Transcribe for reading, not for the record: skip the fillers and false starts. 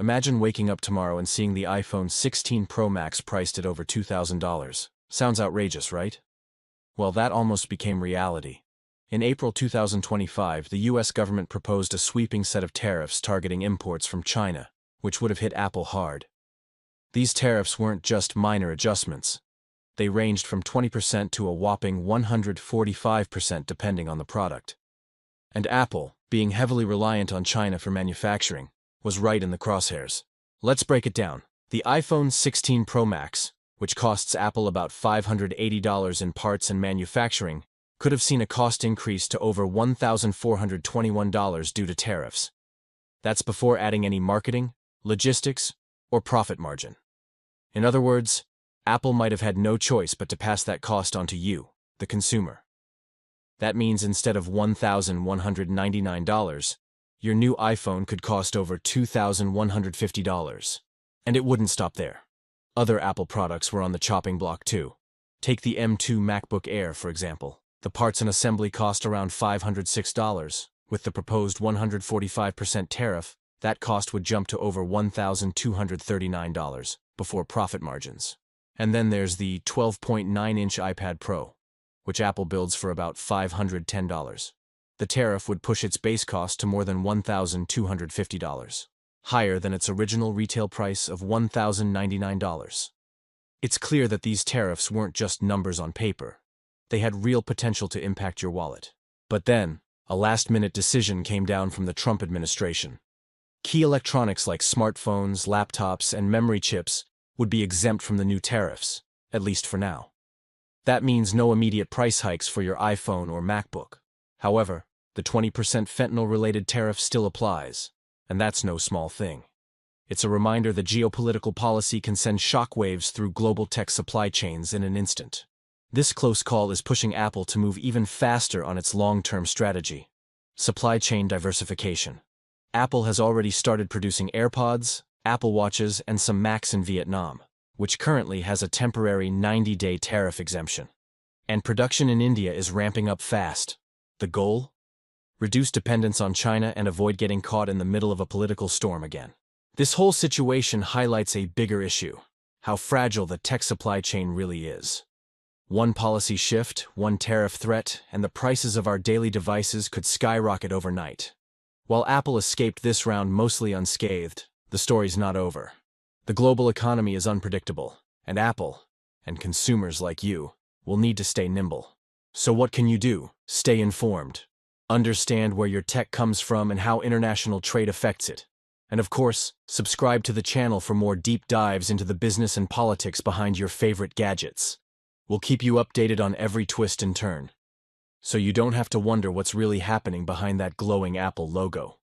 Imagine waking up tomorrow and seeing the iPhone 16 Pro Max priced at over $2,000. Sounds outrageous, right? Well, that almost became reality. In April 2025, the US government proposed a sweeping set of tariffs targeting imports from China, which would have hit Apple hard. These tariffs weren't just minor adjustments. They ranged from 20% to a whopping 145% depending on the product. And Apple, being heavily reliant on China for manufacturing, was right in the crosshairs. Let's break it down. The iPhone 16 Pro Max, which costs Apple about $580 in parts and manufacturing, could have seen a cost increase to over $1,421 due to tariffs. That's before adding any marketing, logistics, or profit margin. In other words, Apple might have had no choice but to pass that cost on to you, the consumer. That means instead of $1,199, your new iPhone could cost over $2,150. And it wouldn't stop there. Other Apple products were on the chopping block too. Take the M2 MacBook Air, for example. The parts and assembly cost around $506. With the proposed 145% tariff, that cost would jump to over $1,239 before profit margins. And then there's the 12.9-inch iPad Pro, which Apple builds for about $510. The tariff would push its base cost to more than $1,250, higher than its original retail price of $1,099. It's clear that these tariffs weren't just numbers on paper. They had real potential to impact your wallet. But then, a last-minute decision came down from the Trump administration. Key electronics like smartphones, laptops, and memory chips would be exempt from the new tariffs, at least for now. That means no immediate price hikes for your iPhone or MacBook. However, the 20% fentanyl-related tariff still applies, and that's no small thing. It's a reminder that geopolitical policy can send shockwaves through global tech supply chains in an instant. This close call is pushing Apple to move even faster on its long-term strategy: supply chain diversification. Apple has already started producing AirPods, Apple Watches, and some Macs in Vietnam, which currently has a temporary 90-day tariff exemption. And production in India is ramping up fast. The goal? Reduce dependence on China and avoid getting caught in the middle of a political storm again. This whole situation highlights a bigger issue: how fragile the tech supply chain really is. One policy shift, one tariff threat, and the prices of our daily devices could skyrocket overnight. While Apple escaped this round mostly unscathed, the story's not over. The global economy is unpredictable, and Apple, and consumers like you, will need to stay nimble. So what can you do? Stay informed. Understand where your tech comes from and how international trade affects it. And of course, subscribe to the channel for more deep dives into the business and politics behind your favorite gadgets. We'll keep you updated on every twist and turn, so you don't have to wonder what's really happening behind that glowing Apple logo.